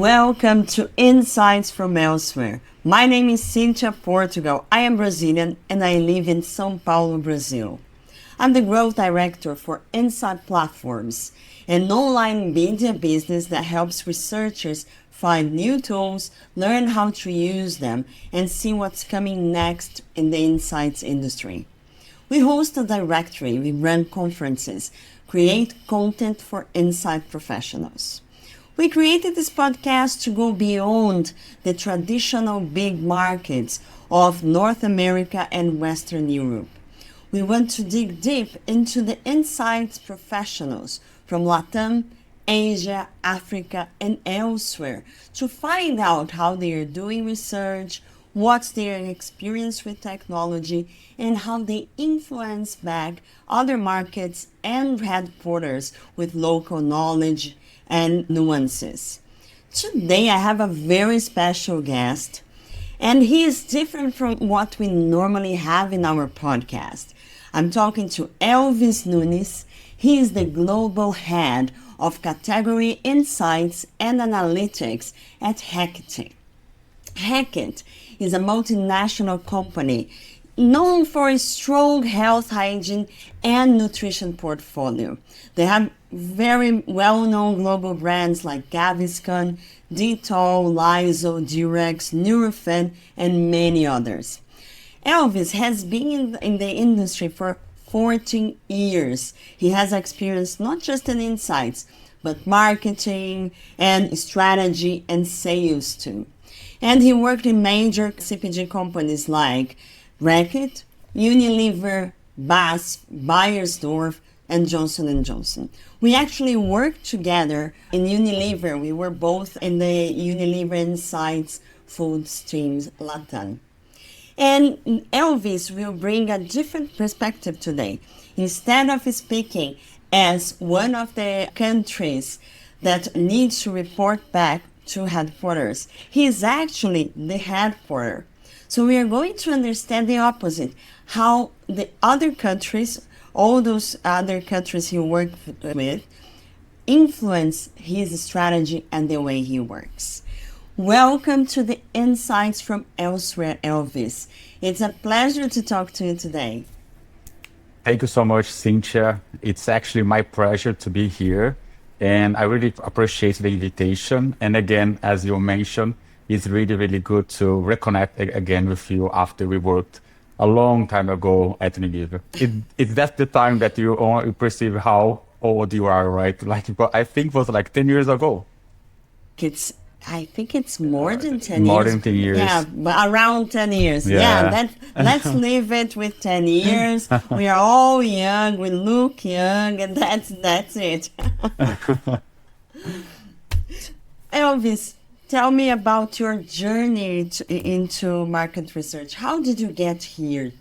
Welcome to Insights from Elsewhere. My name is Cynthia Portugal. I am Brazilian and I live in São Paulo, Brazil. I'm the Growth Director for Insight Platforms, an online media business that helps researchers find new tools, learn how to use them, and see what's coming next in the insights industry. We host a directory, we run conferences, create content for insight professionals. We created this podcast to go beyond the traditional big markets of North America and Western Europe. We want to dig deep into the insights professionals from Latam, Asia, Africa, and elsewhere to find out how they are doing research, what's their experience with technology, and how they influence back other markets and headquarters with local knowledge and nuances. Today I have a very special guest, and he is different from what we normally have in our podcast. I'm talking to Elvys Nunes. He is the global head of category insights and analytics at Reckitt. Reckitt is a multinational company known for a strong health, hygiene, and nutrition portfolio. They have very well-known global brands like Gaviscon, Dettol, Lysol, Durex, Nurofen, and many others. Elvys has been in the industry for 14 years. He has experience not just in insights, but marketing and strategy and sales too. And he worked in major CPG companies like Reckitt, Unilever, BASF, Beiersdorf, and Johnson & Johnson. We actually worked together in Unilever. We were both in the Unilever Insights food streams Latam. And Elvys will bring a different perspective today. Instead of speaking as one of the countries that needs to report back to headquarters, he is actually the headquarter. So we are going to understand the opposite, how the other countries, all those other countries he worked with, influence his strategy and the way he works. Welcome to the Insights from Elsewhere, Elvys. It's a pleasure to talk to you today. Thank you so much, Cynthia. It's actually my pleasure to be here, and I really appreciate the invitation. And again, as you mentioned, it's really, really good to reconnect again with you after we worked a long time ago at Unilever. That's the time that you perceive how old you are, right? Like, I think it was like 10 years ago. I think it's more than 10 more years. Than 10 years. Yeah, but around 10 years. Yeah, let's leave it with 10 years. We are all young, we look young, and that's it. Elvys, tell me about your journey into market research. How did you get here?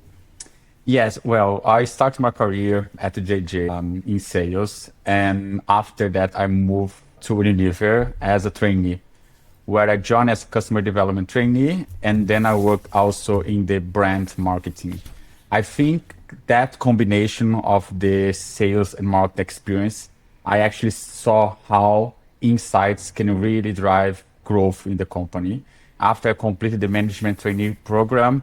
Yes, well, I started my career at JJ in sales, and after that I moved to Unilever as a trainee, where I joined as customer development trainee, and then I worked also in the brand marketing. I think that combination of the sales and market experience, I actually saw how insights can really drive growth in the company. After I completed the management trainee program,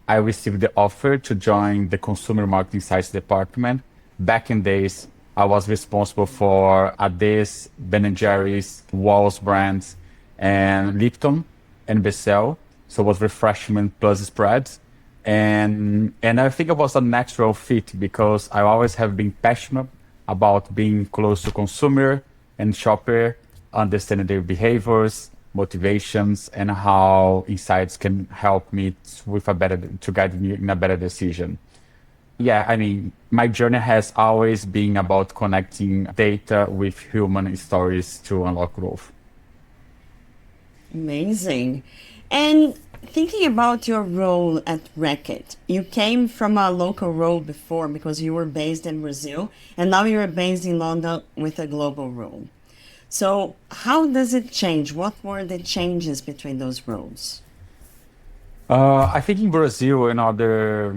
I received the offer to join the consumer marketing science department. Back in days, I was responsible for Ades, Ben & Jerry's, Walls brands, and Lipton and Bessel. So it was refreshment plus spreads. And I think it was a natural fit because I always have been passionate about being close to consumer and shopper, understanding their behaviors, motivations, and how insights can help me to guide me in a better decision. Yeah, I mean, my journey has always been about connecting data with human stories to unlock growth. Amazing. And thinking about your role at Reckitt, you came from a local role before because you were based in Brazil, and now you're based in London with a global role. So how does it change? What were the changes between those roles? I think in Brazil and other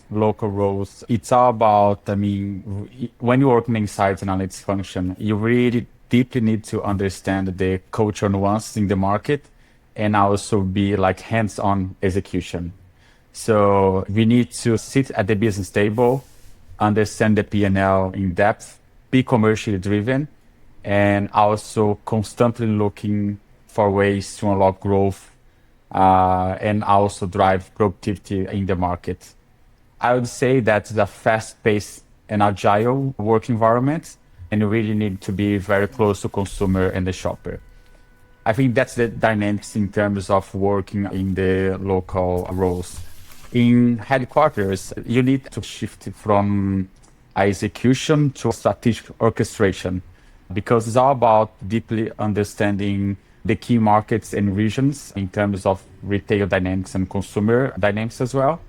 local roles, it's all about, I mean, when you work in insights analytics function, you really deeply need to understand the cultural nuances in the market and also be like hands-on execution. So we need to sit at the business table, understand the P&L in depth, be commercially driven, and also constantly looking for ways to unlock growth and also drive productivity in the market. I would say that's a fast-paced and agile work environment, and you really need to be very close to consumer and the shopper. I think that's the dynamics in terms of working in the local roles. In headquarters, you need to shift from execution to strategic orchestration because it's all about deeply understanding the key markets and regions in terms of retail dynamics and consumer dynamics as well,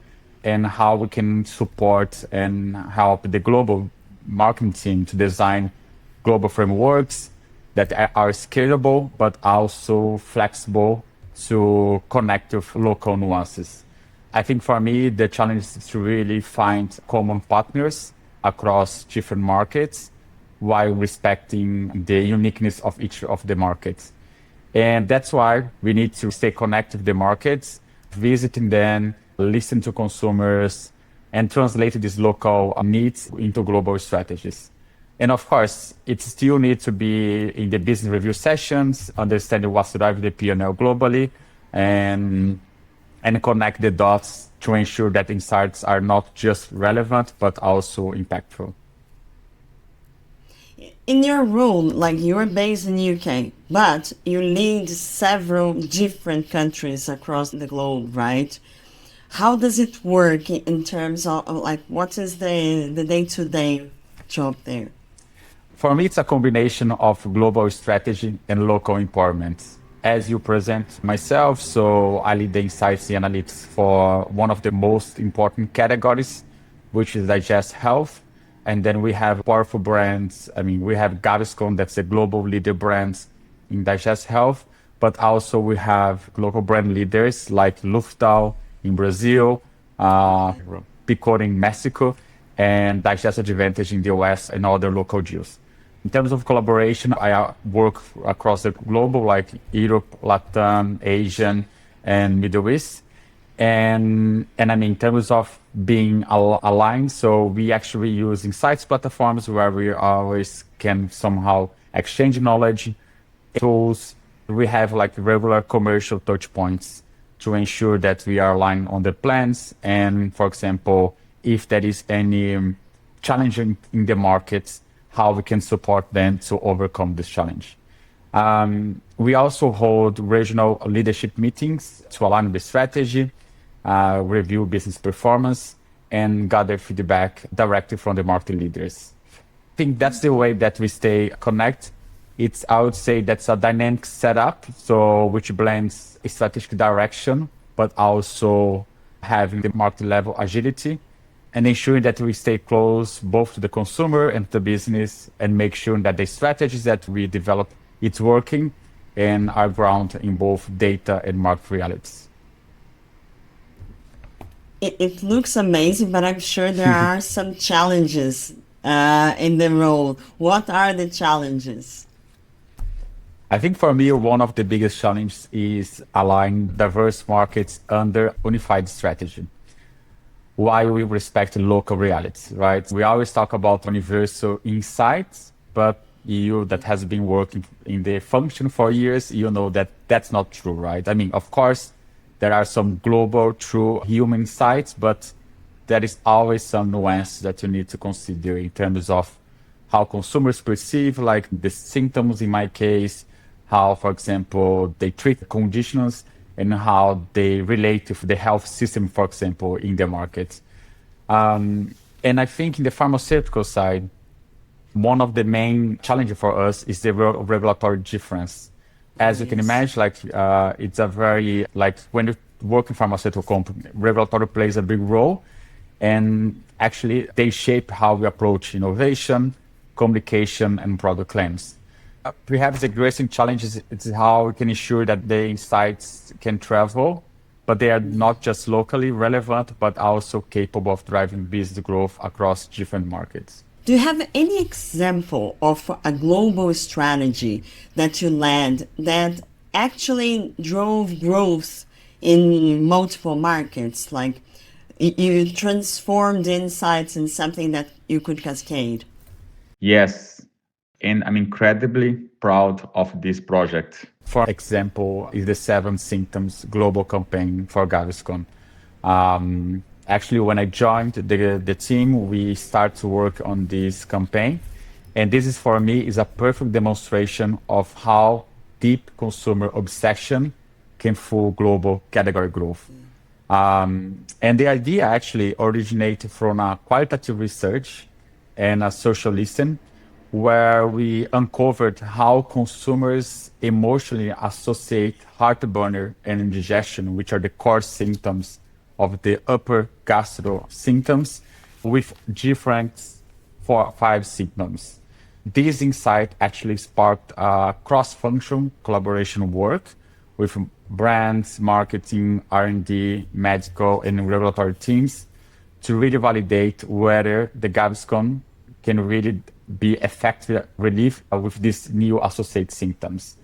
and how we can support and help the global marketing team to design global frameworks that are scalable but also flexible to connect with local nuances. I think for me, the challenge is to really find common partners across different markets while respecting the uniqueness of each of the markets. And that's why we need to stay connected with the markets, visiting them, listen to consumers, and translate these local needs into global strategies. And of course, it still needs to be in the business review sessions, understanding what's driving the P&L globally, and connect the dots to ensure that insights are not just relevant, but also impactful. In your role, like you're based in UK, but you lead several different countries across the globe, right? How does it work in terms of like what is the day-to-day job there? For me, it's a combination of global strategy and local empowerment. As you present myself, so I lead the insights and analytics for one of the most important categories, which is digest health. And then we have powerful brands. I mean, we have Gaviscon, that's a global leader brand in digest health, but also we have local brand leaders like Luftal in Brazil, Picor in Mexico, and Digest Advantage in the US and other local deals. In terms of collaboration, I work across the globe, like Europe, Latin, Asian, and Middle East. And I mean, in terms of being aligned, so we actually use insights platforms where we always can somehow exchange knowledge, tools. We have like regular commercial touch points to ensure that we are aligned on the plans. And for example, if there is any challenge in the markets, how we can support them to overcome this challenge. We also hold regional leadership meetings to align with strategy, review business performance, and gather feedback directly from the market leaders. I think that's the way that we stay connected. I would say that's a dynamic setup, so which blends strategic direction, but also having the market level agility and ensuring that we stay close both to the consumer and the business and make sure that the strategies that we develop, it's working and are grounded in both data and market realities. It looks amazing, but I'm sure there are some challenges in the role. What are the challenges? I think for me, one of the biggest challenges is aligning diverse markets under unified strategy, while we respect local realities, right? We always talk about universal insights, but you that has been working in the function for years, you know that that's not true, right? I mean, of course, there are some global true human insights, but there is always some nuance that you need to consider in terms of how consumers perceive like the symptoms in my case, how, for example, they treat conditions and how they relate to the health system, for example, in the market. And I think in the pharmaceutical side, one of the main challenges for us is the regulatory difference. As you can imagine, like it's a very, like when you work in pharmaceutical company, regulatory plays a big role. And actually, they shape how we approach innovation, communication, and product claims. Perhaps the greatest challenge is how we can ensure that the insights can travel, but they are not just locally relevant, but also capable of driving business growth across different markets. Do you have any example of a global strategy that you led that actually drove growth in multiple markets? Like you transformed insights in something that you could cascade? Yes, and I'm incredibly proud of this project. For example, is the Seven Symptoms global campaign for Gaviscon. Actually, when I joined the team, we start to work on this campaign. And this is for me is a perfect demonstration of how deep consumer obsession can fuel global category growth. And the idea actually originated from a qualitative research and a social listen where we uncovered how consumers emotionally associate heartburn and indigestion, which are the core symptoms of the upper gastro symptoms, with different 4 or 5 symptoms. This insight actually sparked cross-function collaboration work with brands, marketing, R&D, medical, and regulatory teams to really validate whether the Gaviscon can really be effective relief with these new associated symptoms.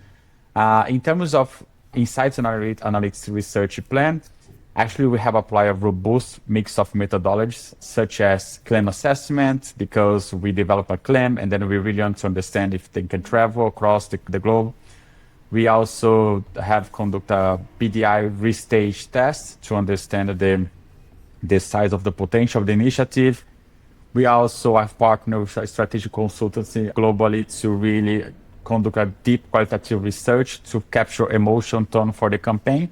In terms of insights and analytics research plan, actually we have applied a robust mix of methodologies such as claim assessment, because we develop a claim and then we really want to understand if they can travel across the globe. We also have conduct a PDI restage test to understand the size of the potential of the initiative. We also have partnered with a strategic consultancy globally to really conduct a deep qualitative research to capture emotion tone for the campaign.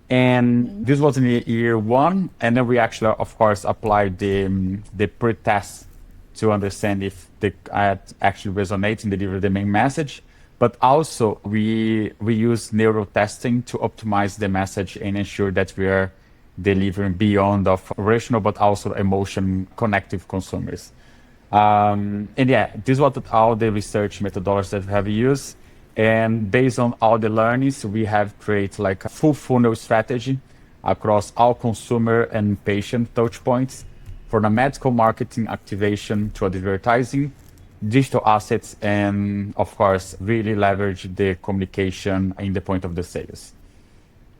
And this was in year 1. And then we actually, of course, applied the pre-test to understand if the ad actually resonates and deliver the main message. But also we use neuro testing to optimize the message and ensure that we are delivering beyond of rational, but also emotion connective consumers. And yeah, this was all the research methodologies that we have used. And based on all the learnings, we have created like a full funnel strategy across all consumer and patient touch points, from the medical marketing activation to advertising, digital assets, and of course, really leverage the communication in the point of the sales.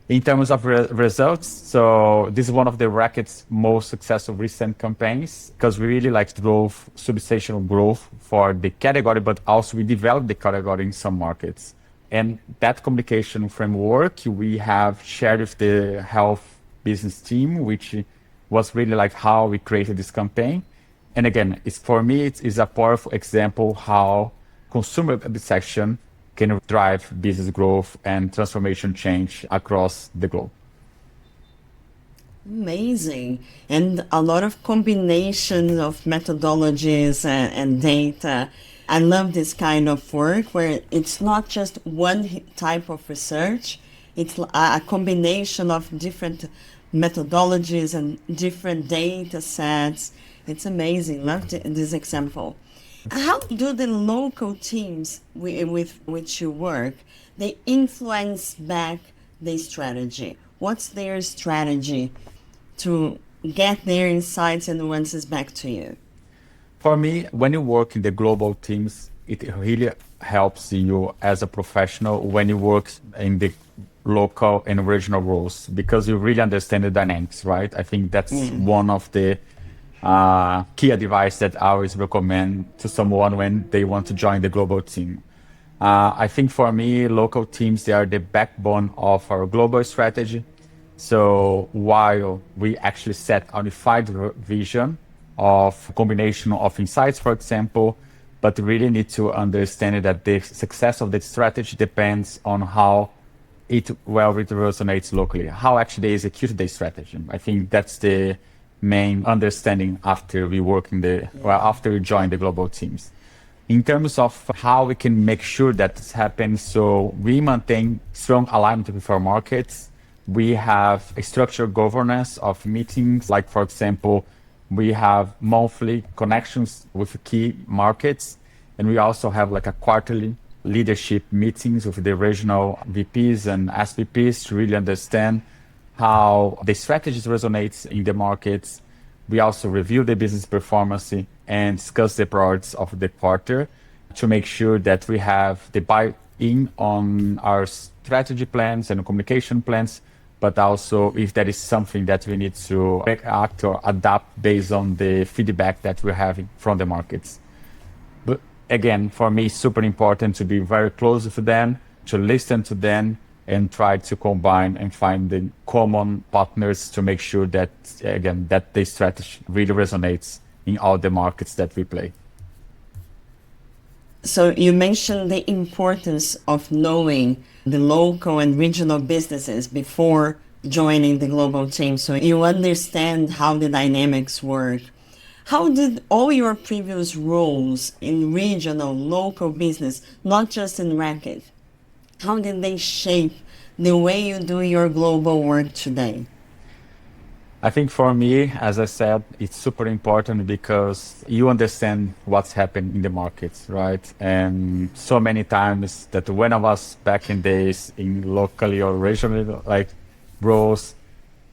In terms of results, so this is one of the Reckitt's most successful recent campaigns because we really drove substantial growth for the category, but also we developed the category in some markets. And that communication framework we have shared with the health business team, which was really how we created this campaign. And again, for me, it is a powerful example how consumer obsession can drive business growth and transformation change across the globe. Amazing. And a lot of combinations of methodologies and data. I love this kind of work where it's not just one type of research, it's a combination of different methodologies and different data sets. It's amazing. Love this example. How do the local teams with which you work, they influence back the strategy? What's their strategy to get their insights and nuances back to you? For me, when you work in the global teams, it really helps you as a professional when you work in the local and regional roles, because you really understand the dynamics, right? I think that's one of the key advice that I always recommend to someone when they want to join the global team. I think for me, local teams, they are the backbone of our global strategy. So while we actually set a unified vision of combination of insights, for example, but really need to understand that the success of the strategy depends on how it resonates locally, how actually they execute the strategy. I think that's the main understanding after we work after we join the global teams. In terms of how we can make sure that this happens, so we maintain strong alignment with our markets. We have a structured governance of meetings, like for example, we have monthly connections with key markets, and we also have a quarterly leadership meetings with the regional VPs and SVPs to really understand how the strategies resonates in the markets. We also review the business performance and discuss the priorities of the quarter to make sure that we have the buy-in on our strategy plans and communication plans, but also if there is something that we need to react or adapt based on the feedback that we're having from the markets. But again, for me, it's super important to be very close to them, to listen to them, and try to combine and find the common partners to make sure that, again, that the strategy really resonates in all the markets that we play. So you mentioned the importance of knowing the local and regional businesses before joining the global team, so you understand how the dynamics work. How did all your previous roles in regional, local business, not just in Reckitt, how did they shape the way you do your global work today? I think for me, as I said, it's super important because you understand what's happening in the markets, right? And so many times that when I was back in days in locally or regionally like roles,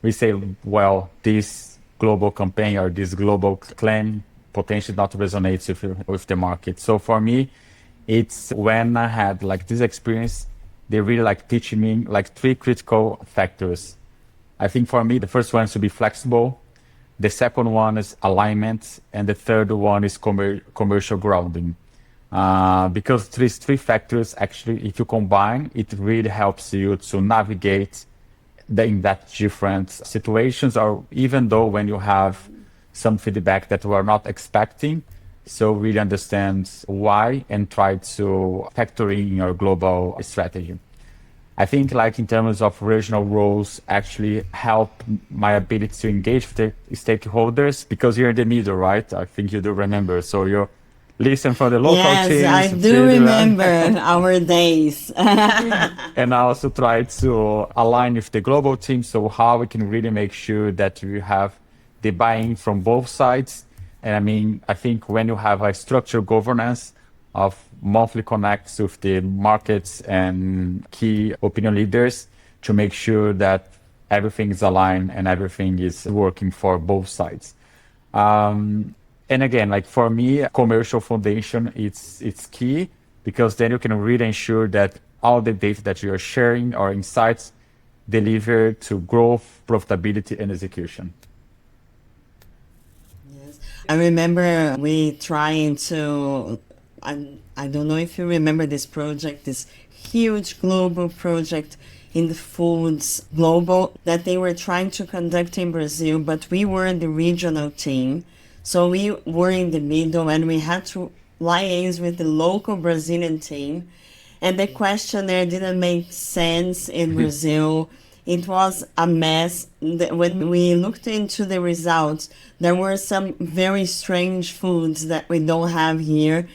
we say, well, this global campaign or this global claim potentially not resonates with the market. So for me, it's when I had like this experience, they really like teaching me like three critical factors. I think for me, the first one is to be flexible. The second one is alignment. And the third one is commercial grounding. Because these three factors, actually, if you combine, it really helps you to navigate in that different situations, or even though when you have some feedback that we are not expecting, so really understand why and try to factor in your global strategy. I think like in terms of regional roles actually help my ability to engage with the stakeholders because you're in the middle, right? I think you do remember. So you listen for the local teams. Yes, I do remember our days. And I also try to align with the global team. So how we can really make sure that we have the buy-in from both sides. And I mean, I think when you have a structured governance of monthly connects with the markets and key opinion leaders to make sure that everything is aligned and everything is working for both sides. And again, like for me, commercial foundation, it's key because then you can really ensure that all the data that you are sharing or insights deliver to growth, profitability, and execution. Yes. I remember we trying to, I don't know if you remember this project, this huge global project in the foods global that they were trying to conduct in Brazil, but we were the regional team. So we were in the middle and we had to liaise with the local Brazilian team. And the questionnaire didn't make sense in Brazil. It was a mess. When we looked into the results, there were some very strange foods that we don't have here.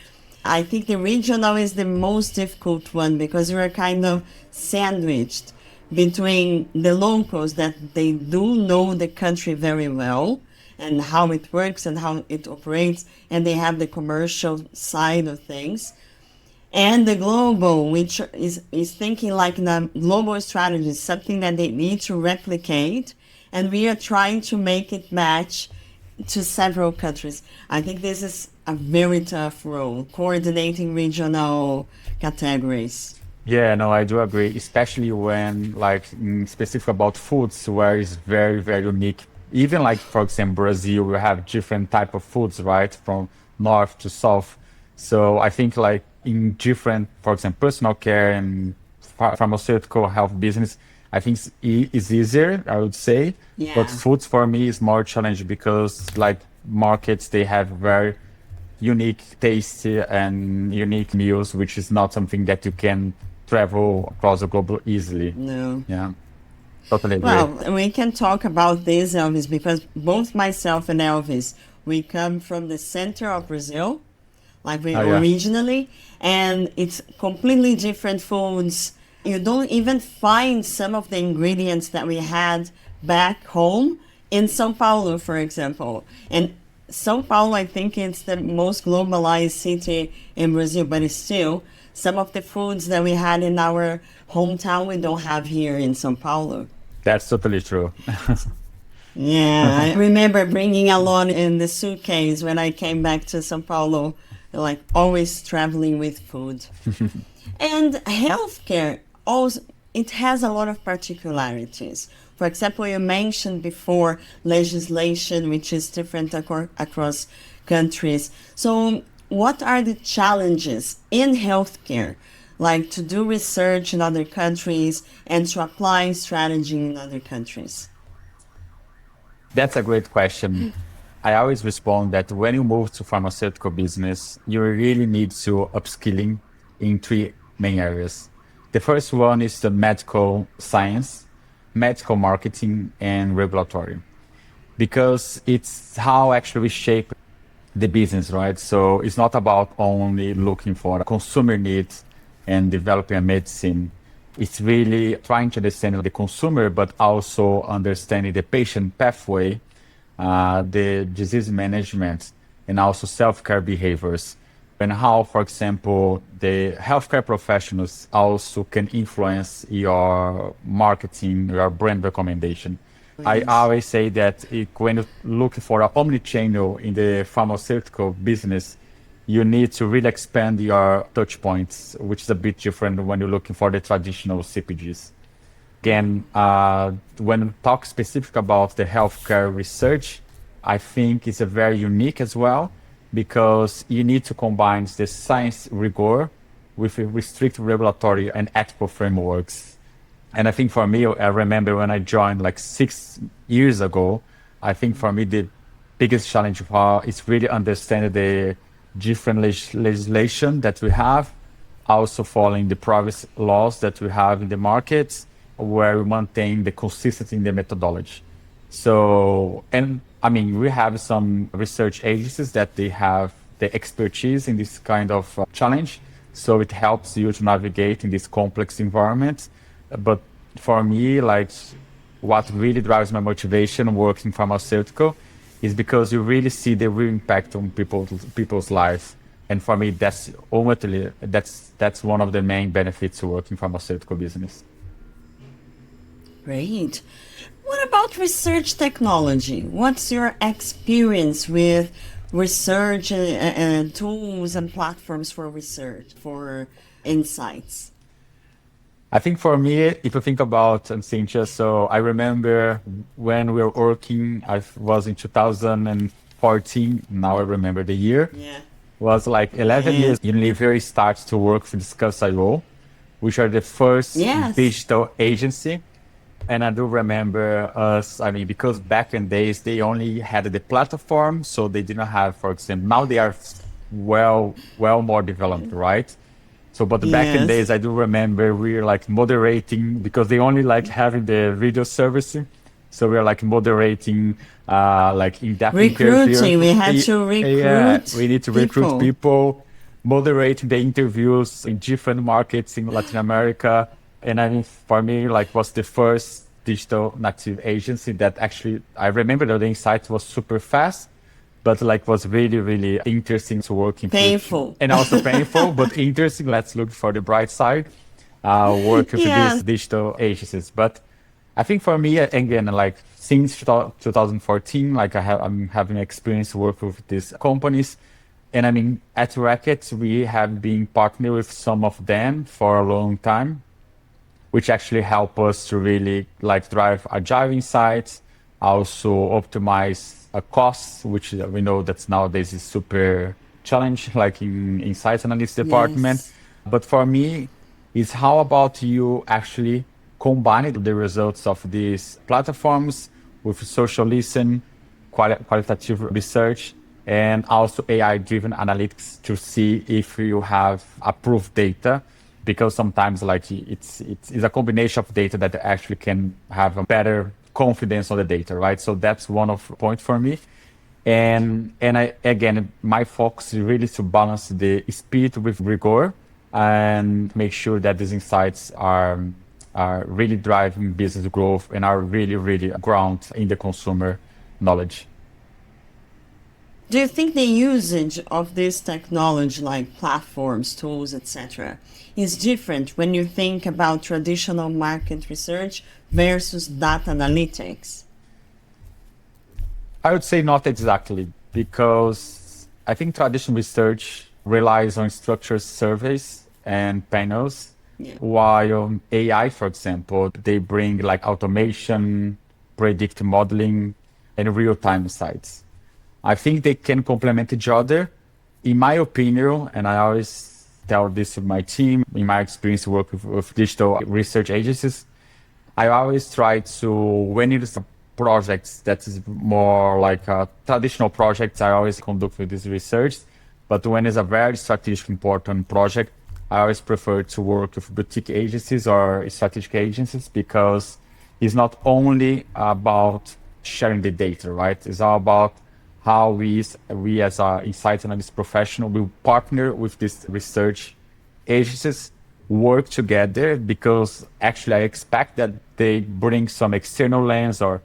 I think the regional is the most difficult one because you are kind of sandwiched between the locals that they do know the country very well and how it works and how it operates, and they have the commercial side of things. And the global, which is thinking like the global strategy, is something that they need to replicate, and we are trying to make it match to several countries. I think this is a very tough role, coordinating regional categories. Yeah, no, I do agree, especially when like specific about foods where it's very, very unique. Even like, for example, Brazil, we have different type of foods, right? From north to south. So I think like in different, for example, personal care and pharmaceutical health business, I think it's easier, I would say. Yeah. But foods for me is more challenging because like markets, they have very unique taste and unique meals, which is not something that you can travel across the globe easily. No. Yeah, totally agree. Well, we can talk about this, Elvys, because both myself and Elvys, we come from the center of Brazil, like we originally, and it's completely different foods. You don't even find some of the ingredients that we had back home in São Paulo, for example. And São Paulo, I think it's the most globalized city in Brazil, but it's still some of the foods that we had in our hometown we don't have here in São Paulo. That's totally true. Yeah, I remember bringing along in the suitcase when I came back to São Paulo, like always traveling with food. And healthcare also it has a lot of particularities. For example, you mentioned before legislation, which is different across countries. So, what are the challenges in healthcare, like to do research in other countries and to apply strategy in other countries? That's a great question. I always respond that when you move to pharmaceutical business, you really need to upskilling in three main areas. The first one is the medical science, medical marketing, and regulatory, because it's how actually we shape the business, right? So it's not about only looking for consumer needs and developing a medicine. It's really trying to understand the consumer, but also understanding the patient pathway, the disease management, and also self-care behaviors. And how, for example, the healthcare professionals also can influence your marketing, your brand recommendation. I Yes. always say that when you look for a omni-channel in the pharmaceutical business, you need to really expand your touch points, which is a bit different when you're looking for the traditional CPGs. Again, when we talk specific about the healthcare research, I think it's a very unique as well because you need to combine the science rigor with a strict regulatory and ethical frameworks. And I think for me, I remember when I joined like 6 years ago, I think for me the biggest challenge is really understanding the different legislation that we have, also following the privacy laws that we have in the markets, where we maintain the consistency in the methodology. So, and I mean, we have some research agencies that they have the expertise in this kind of challenge. So it helps you to navigate in this complex environment. But for me, like what really drives my motivation working pharmaceutical is because you really see the real impact on people's lives. And for me, that's ultimately that's one of the main benefits to working pharmaceutical business. Great. What about research technology? What's your experience with research and tools and platforms for research, for insights? I think for me, if you think about Cynthia, so I remember when we were working, I was in 2014, now I remember the year, Yeah. was like 11 Yeah. years Unilever starts to work for Discuss.io, which are the first Yes. digital agency. And I do remember us, I mean, because back in days, they only had the platform, so they didn't have, for example, now they are well more developed, right? So, but back in days, Yes. I do remember we were like moderating because they only like having the video service. So we are like moderating, like in-depth interviews. Recruiting. We had to Yeah, we recruit need to recruit people. people, moderate the interviews in different markets in Latin America. And I mean, for me, like was the first digital native agency that actually, I remember that the insight was super fast, but like was really, really interesting to work in future Painful. and also painful, but interesting. Let's look for the bright side, work with these Yes. digital agencies. But I think for me, again, like since 2014, like I'm having experience work with these companies. And I mean, at Reckitt, we have been partnered with some of them for a long time, which actually help us to really like drive agile insights, also optimize costs, which we know that nowadays is super challenge, like in insights analytics department. Yes. But for me, is how about you actually combine the results of these platforms with social listen, qualitative research, and also AI-driven analytics to see if you have approved data, because sometimes like it's a combination of data that actually can have a better confidence on the data, right? So that's one of the point for me. And I again my focus is really to balance the speed with rigor and make sure that these insights are really driving business growth and are really ground in the consumer knowledge. Do you think the usage of this technology, like platforms, tools, etc., is different when you think about traditional market research versus data analytics? I would say not exactly, because I think traditional research relies on structured surveys and panels, Yeah. while AI, for example, they bring like automation, predictive modeling, and real-time insights. I think they can complement each other. In my opinion, and I always tell this to my team, in my experience working with digital research agencies, I always try to, when it is a projects that is more like traditional projects, I always conduct with this research. But when it's a very strategic, important project, I always prefer to work with boutique agencies or strategic agencies, because it's not only about sharing the data, right? It's all about how we as a insight analyst professional will partner with these research agencies, work together, because actually I expect that they bring some external lens or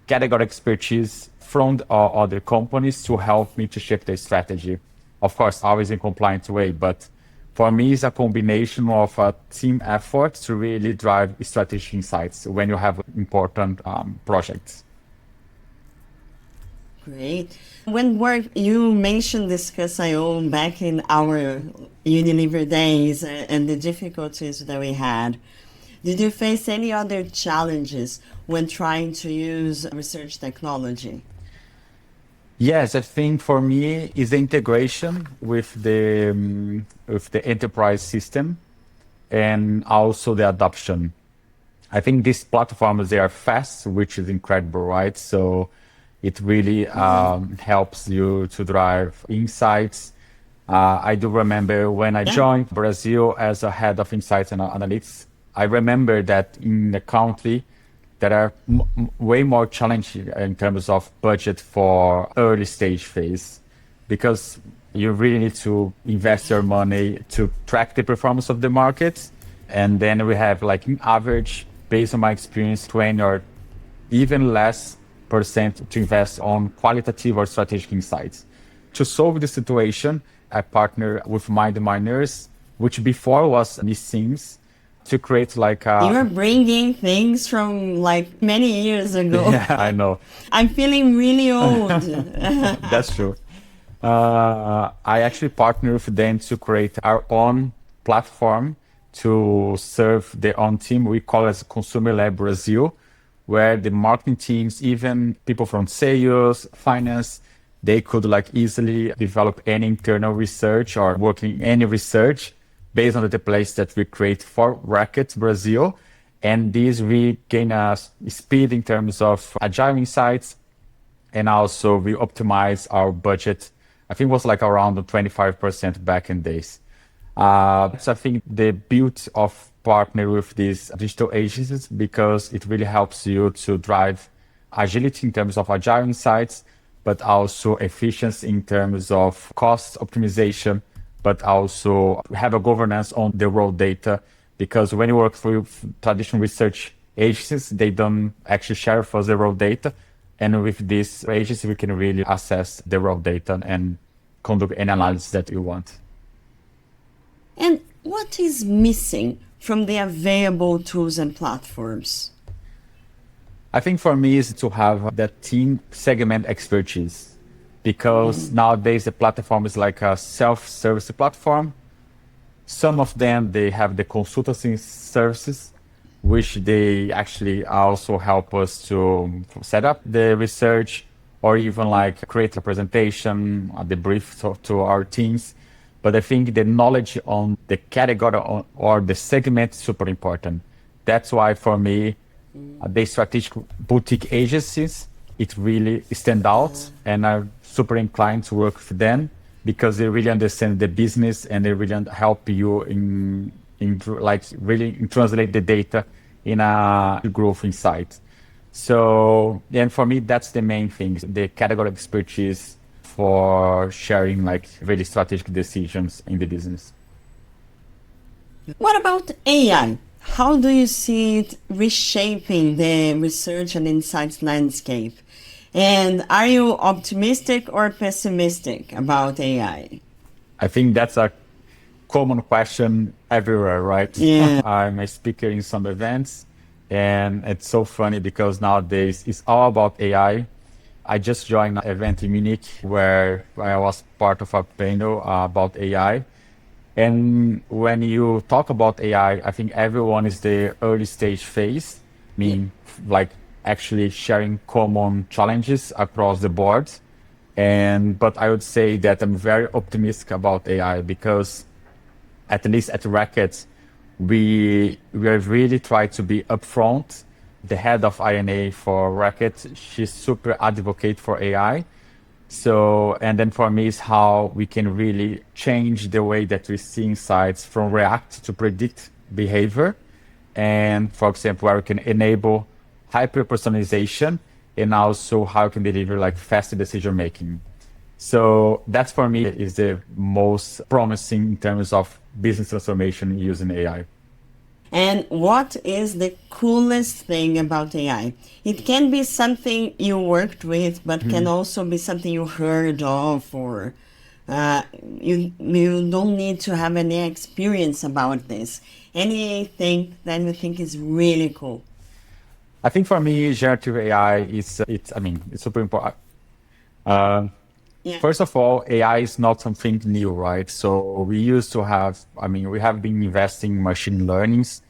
category expertise from other companies to help me to shape the strategy. Of course, always in compliant way, but for me, it's a combination of a team effort to really drive strategic insights when you have important projects. Great. When work, you mentioned Discuss.io back in our Unilever days and the difficulties that we had. Did you face any other challenges when trying to use research technology? Yes, I think for me is the integration with the enterprise system, and also the adoption. I think these platforms, they are fast, which is incredible, right? So it really helps you to drive insights. I do remember when I joined Brazil as a head of insights and analytics, I remember that in the country, there are way more challenging in terms of budget for early stage phase, because you really need to invest your money to track the performance of the market. And then we have like in average, based on my experience, 20 or even less percent to invest on qualitative or strategic insights. To solve the situation, I partner with Mind Miners, which before was Nissin's, to create like a... You're bringing things from like many years ago. Yeah, I know. I'm feeling really old. That's true. I actually partner with them to create our own platform to serve their own team. We call it Consumer Lab Brazil, where the marketing teams, even people from sales, finance, they could like easily develop any internal research or work in any research based on the templates that we create for Reckitt Brazil. And this we gain a speed in terms of agile insights, and also we optimize our budget. I think it was like around 25% back in days. So I think the beauty of partner with these digital agencies, because it really helps you to drive agility in terms of agile insights, but also efficiency in terms of cost optimization, but also have a governance on the raw data. Because when you work for traditional research agencies, they don't actually share for the raw data. And with this agency, we can really assess the raw data and conduct an analysis that you want. And what is missing from the available tools and platforms? I think for me is to have that team segment expertise, because nowadays the platform is like a self-service platform. Some of them, they have the consultancy services, which they actually also help us to set up the research, or even like create a presentation, a debrief to our teams. But I think the knowledge on the category or the segment is super important. That's why for me, the strategic boutique agencies, it really stand out, and I'm super inclined to work with them, because they really understand the business and they really help you in like really translate the data in a growth insight. So, and for me, that's the main thing, the category expertise for sharing like really strategic decisions in the business. What about AI? How do you see it reshaping the research and insights landscape? And are you optimistic or pessimistic about AI? I think that's a common question everywhere, right? Yeah. I'm a speaker in some events, and it's so funny because nowadays it's all about AI. I just joined an event in Munich where I was part of a panel about AI. And when you talk about AI, I think everyone is the early stage phase, meaning like actually sharing common challenges across the board. But I would say that I'm very optimistic about AI because at least at Reckitt, we have really tried to be upfront. The head of INA for Reckitt, she's super advocate for AI. So, and then for me is how we can really change the way that we see insights from react to predict behavior. And for example, where we can enable hyper personalization and also how we can deliver like faster decision making. So that's for me is the most promising in terms of business transformation using AI. And what is the coolest thing about AI? It can be something you worked with, but can also be something you heard of, or you don't need to have any experience about this. Anything that you think is really cool. I think for me, generative AI is it's super important. Yeah. First of all, AI is not something new, right? So we used to have, we have been investing in machine learnings.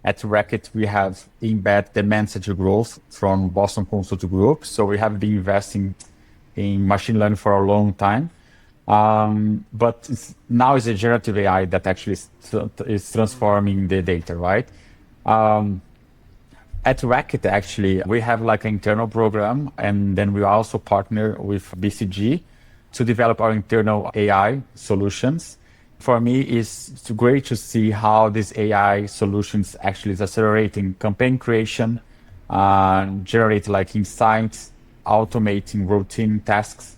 At Reckitt, we have embedded the message growth from Boston Consult Group. So we have been investing in machine learning for a long time. But now it's a generative AI that actually is transforming the data, right? At Reckitt, actually, we have like an internal program, and then we also partner with BCG to develop our internal AI solutions. For me, it's great to see how these AI solutions actually is accelerating campaign creation, generate like insights, automating routine tasks,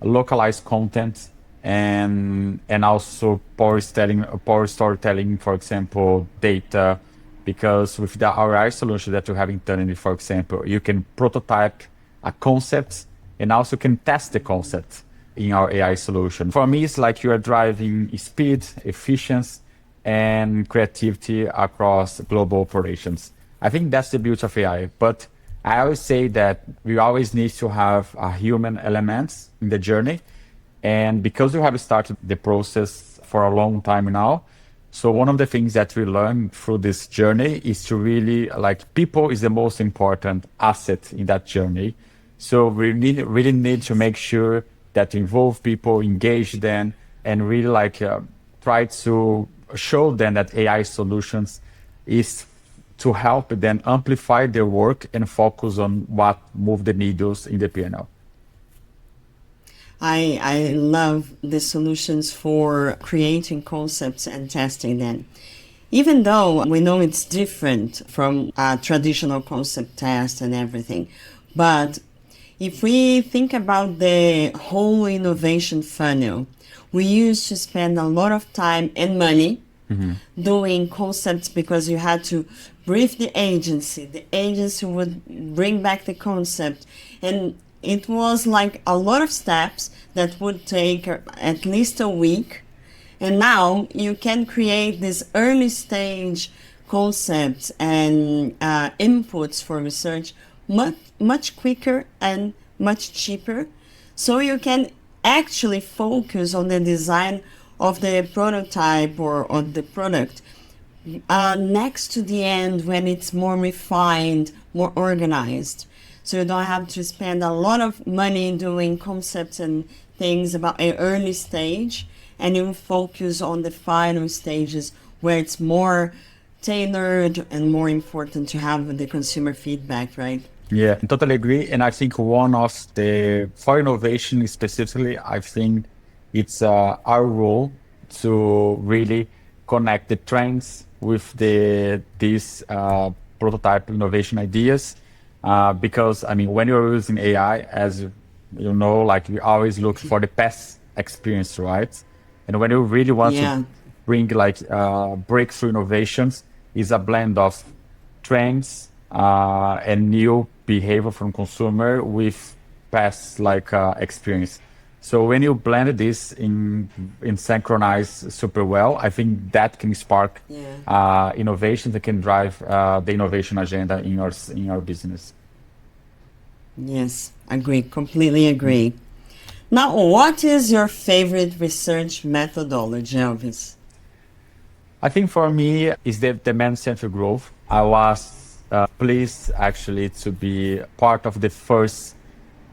localized content, and also power storytelling, for example, data. Because with the AI solution that you have internally, for example, you can prototype a concept and also can test the concept in our AI solution. For me, it's like you are driving speed, efficiency, and creativity across global operations. I think that's the beauty of AI. But I always say that we always need to have a human elements in the journey. And because we have started the process for a long time now, so one of the things that we learned through this journey is to really people is the most important asset in that journey. So we really need to make sure that involve people, engage them, and really try to show them that AI solutions is to help them amplify their work and focus on what move the needles in the P&L. I love the solutions for creating concepts and testing them. Even though we know it's different from a traditional concept test and everything, but if we think about the whole innovation funnel, we used to spend a lot of time and money doing concepts because you had to brief the agency. The agency would bring back the concept, and it was like a lot of steps that would take at least a week. And now you can create these early stage concepts and inputs for research much quicker and much cheaper. So you can actually focus on the design of the prototype or on the product next to the end when it's more refined, more organized. So you don't have to spend a lot of money doing concepts and things about an early stage, and you focus on the final stages where it's more tailored and more important to have the consumer feedback, right? Yeah, I totally agree. And I think one of the, for innovation specifically, I think it's our role to really connect the trends with these prototype innovation ideas. Because when you're using AI, as you know, we always look for the best experience, right? And when you really want to bring breakthrough innovations, is a blend of trends and new behavior from consumer with past experience. So when you blend this in synchronize super well, I think that can spark innovation that can drive the innovation agenda in your business. Yes. Agree, completely agree. Now, what is your favorite research methodology, Elvis? I think for me is the demand-centric growth. I was pleased actually to be part of the first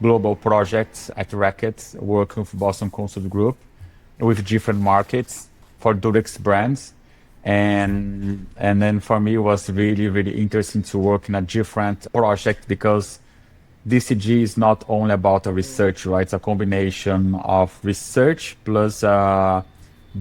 global project at Reckitt, working with Boston Consult Group with different markets for Durex brands. And then for me it was really, really interesting to work in a different project because DCG is not only about a research, right? It's a combination of research plus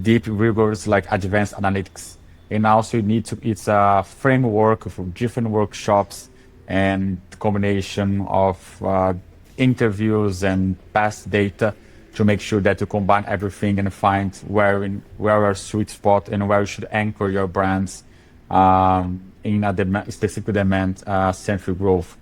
deep rigors like advanced analytics. And also you need to, it's a framework for different workshops and combination of interviews and past data to make sure that you combine everything and find where our sweet spot and where you should anchor your brands in a specific demand centric growth.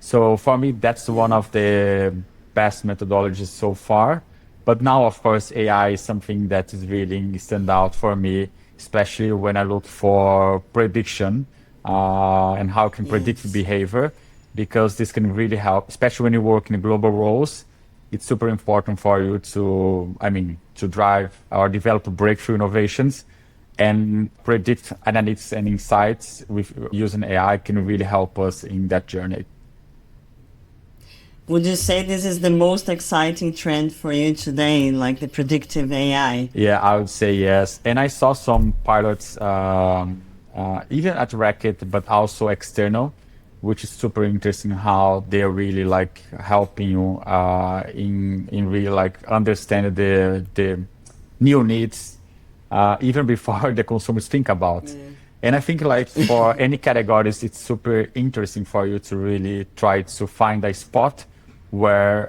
So for me, that's one of the best methodologies so far. But now, of course, AI is something that is really stand out for me, especially when I look for prediction and how it can predict Yes. behavior, because this can really help, especially when you work in global roles. It's super important for you to, I mean, to drive or develop breakthrough innovations and predict analytics and insights with using AI can really help us in that journey. Would you say this is the most exciting trend for you today, like the predictive AI? Yeah, I would say yes. And I saw some pilots, even at Reckitt, but also external, which is super interesting how they're really like helping you in really like understand the new needs even before the consumers think about. And I think like for any categories, it's super interesting for you to really try to find a spot where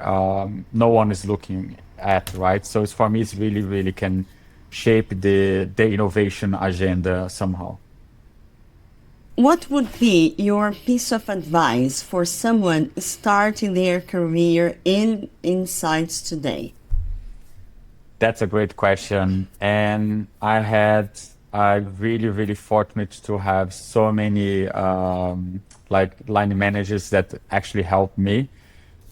no one is looking at, right? So it's for me, it's really, really can shape the innovation agenda somehow. What would be your piece of advice for someone starting their career in insights today? That's a great question. And I'm really, really fortunate to have so many like line managers that actually help me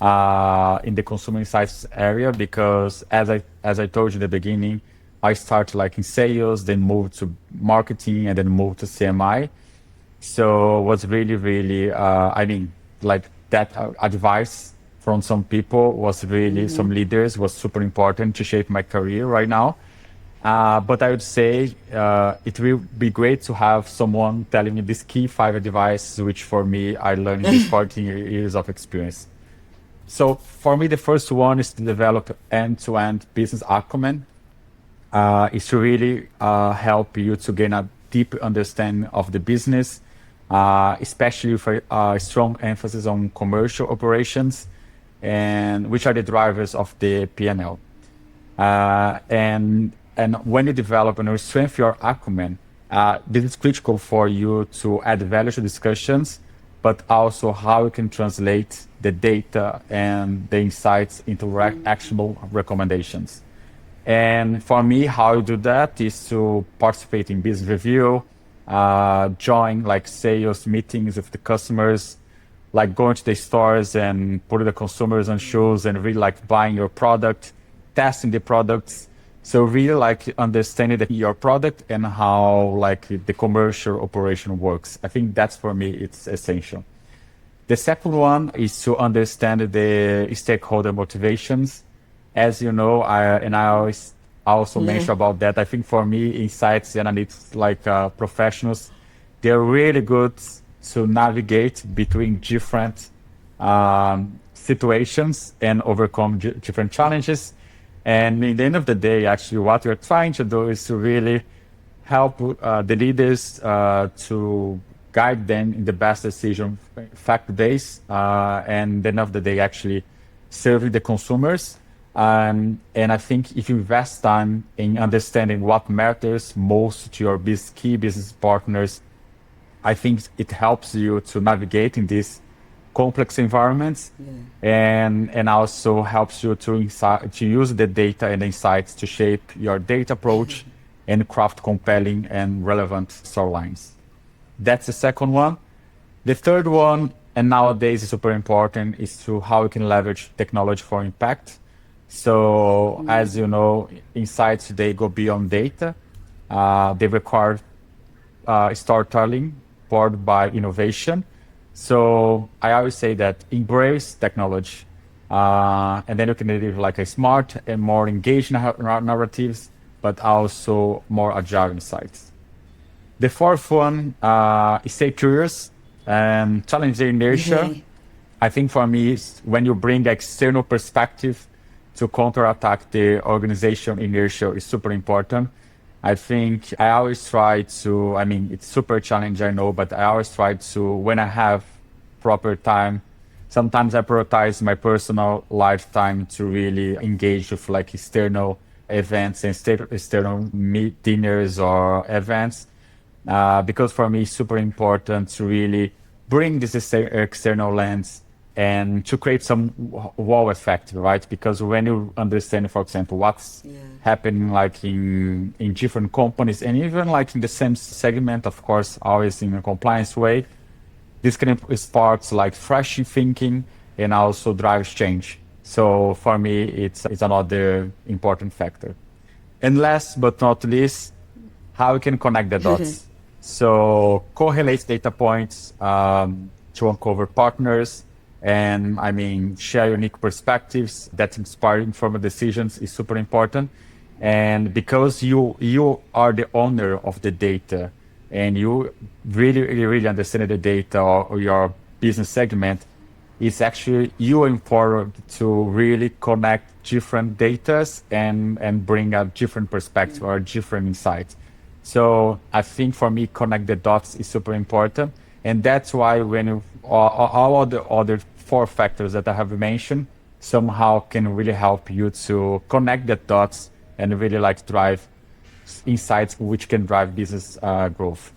in the consumer insights area because as I told you in the beginning, I started like in sales, then moved to marketing, and then moved to CMI. So was really, really, I mean, like that advice from some people was really, some leaders was super important to shape my career right now. But I would say it will be great to have someone telling me these key five advice, which for me, I learned in these 14 years of experience. So for me, the first one is to develop end-to-end business acumen. Is to really help you to gain a deep understanding of the business, especially for a strong emphasis on commercial operations, and which are the drivers of the P&L. And when you develop and you strengthen your acumen, this is critical for you to add value to discussions, but also how you can translate the data and the insights into actionable recommendations. And for me, how I do that is to participate in business review, join like sales meetings with the customers, like going to the stores and putting the consumers on shoes and really like buying your product, testing the products. So really like understanding your product and how like the commercial operation works. I think that's for me, it's essential. The second one is to understand the stakeholder motivations. As you know, I always also mention about that. I think for me, insights analytics like professionals, they're really good to navigate between different situations and overcome different challenges. And in the end of the day, actually, what we're trying to do is to really help the leaders to guide them in the best decision, fact-based, and at the end of the day, actually serving the consumers. And I think if you invest time in understanding what matters most to your key business partners, I think it helps you to navigate in these complex environments, and also helps you to use the data and insights to shape your data approach and craft compelling and relevant storylines. That's the second one. The third one, and nowadays it's super important is to how we can leverage technology for impact. So as you know, insights, they go beyond data. They require storytelling powered by innovation. So I always say that embrace technology, and then you can deliver like a smart and more engaged narratives, but also more agile insights. The fourth one is stay curious and challenge the inertia. I think for me, is when you bring external perspective to counterattack the organization inertia is super important. I think I always try to, I mean, it's super challenging, I know, but I always try to, when I have proper time, sometimes I prioritize my personal lifetime to really engage with like external events and external dinners or events. Because for me, it's super important to really bring this external lens and to create some wow effect, right? Because when you understand, for example, what's happening like in different companies and even like in the same segment, of course, always in a compliance way, this can sparks like fresh thinking and also drives change. So for me, it's another important factor. And last but not least, how we can connect the dots. So correlate data points to uncover partners, and I mean, share unique perspectives that inspire informed decisions is super important. And because you are the owner of the data and you really understand the data or your business segment, it's actually you empowered to really connect different datas and bring a different perspective or different insights. So I think for me, connect the dots is super important. And that's why when all the other four factors that I have mentioned somehow can really help you to connect the dots and really like drive insights which can drive business growth.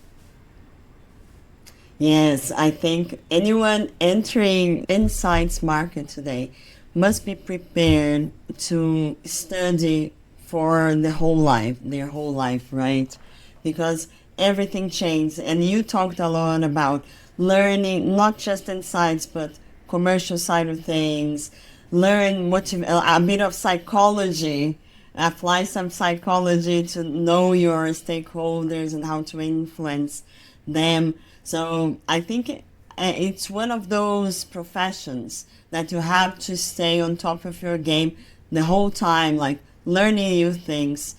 Yes, I think anyone entering insights market today must be prepared to study for their whole life, right? Because everything changed. And you talked a lot about learning, not just insights, but commercial side of things, learn a bit of psychology, apply some psychology to know your stakeholders and how to influence them. So I think it's one of those professions that you have to stay on top of your game the whole time, like learning new things,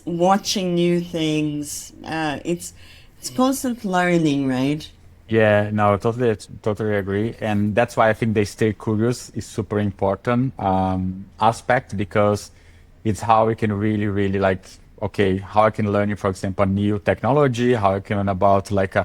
watching new things. It's constant learning, right? Yeah, no, totally agree. And that's why I think they stay curious is super important aspect, because it's how we can really like, okay, how I can learn, for example, new technology, how I can learn about like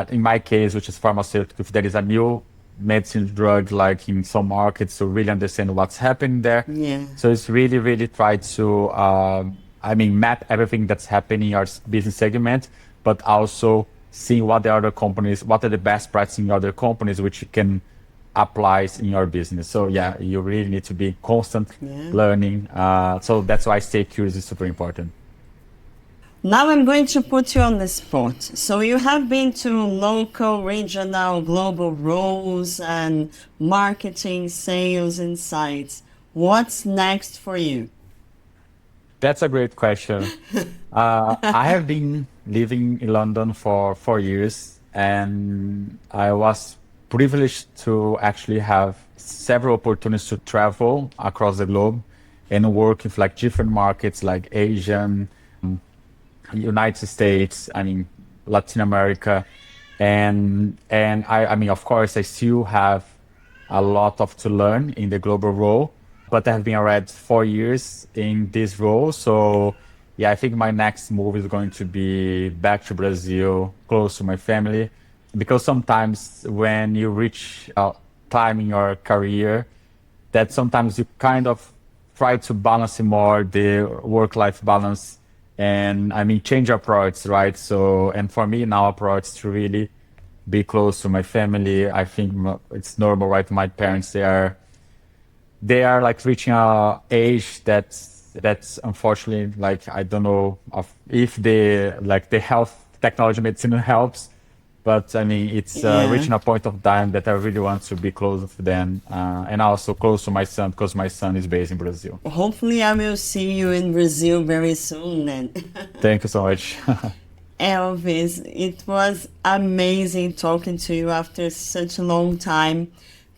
in my case, which is pharmaceutical, if there is a new medicine drug like in some markets to really understand what's happening there. Yeah. So it's really try to, map everything that's happening in our business segment, but also seeing what the other companies, what are the best practices in other companies, which you can apply in your business. So yeah, you really need to be constant learning. So that's why stay curious is super important. Now I'm going to put you on the spot. So you have been to local, regional, global roles and marketing, sales, insights. What's next for you? That's a great question. I have been living in London for 4 years, and I was privileged to actually have several opportunities to travel across the globe and work with like different markets like Asian, United States, Latin America, and I mean, of course, I still have a lot of to learn in the global role, but I have been already 4 years in this role. So yeah, I think my next move is going to be back to Brazil, close to my family, because sometimes when you reach a time in your career, that sometimes you kind of try to balance more the work-life balance and change our priorities, right? So, and for me now, our priorities to really be close to my family. I think it's normal, right? My parents, they are like reaching a age that's unfortunately, like, I don't know if the health technology medicine helps, But I mean, it's Yeah. reaching a point of time that I really want to be closer to them, and also close to my son because my son is based in Brazil. Hopefully, I will see you in Brazil very soon then. Thank you so much. Elvis, it was amazing talking to you after such a long time.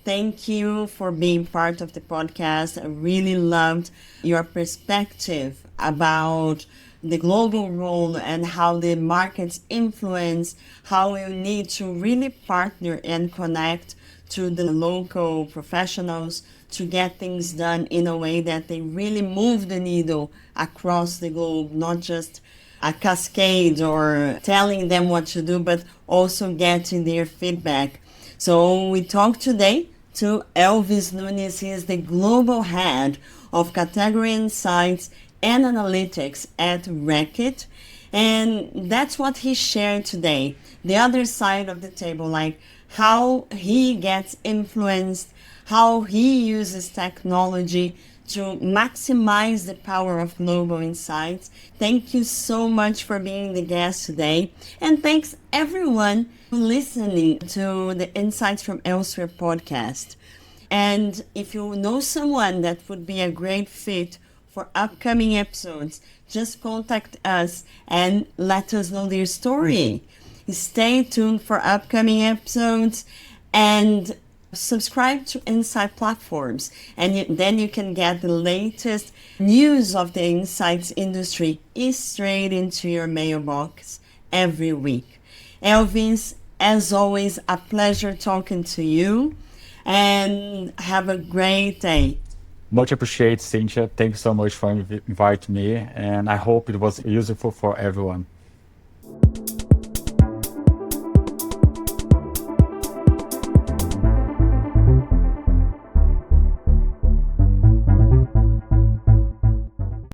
Thank you for being part of the podcast. I really loved your perspective about the global role and how the markets influence, how we need to really partner and connect to the local professionals to get things done in a way that they really move the needle across the globe, not just a cascade or telling them what to do, but also getting their feedback. So we talked today to Elvys Nunes. He is the global head of category insights and analytics at Reckitt. And that's what he shared today. The other side of the table, like how he gets influenced, how he uses technology to maximize the power of global insights. Thank you so much for being the guest today. And thanks everyone for listening to the Insights from Elsewhere podcast. And if you know someone that would be a great fit for upcoming episodes, just contact us and let us know their story. Stay tuned for upcoming episodes and subscribe to Insight platforms, and then you can get the latest news of the insights industry straight into your mailbox every week. Elvys, as always, a pleasure talking to you, and have a great day. Much appreciated, Cynthia. Thank you so much for inviting me, and I hope it was useful for everyone.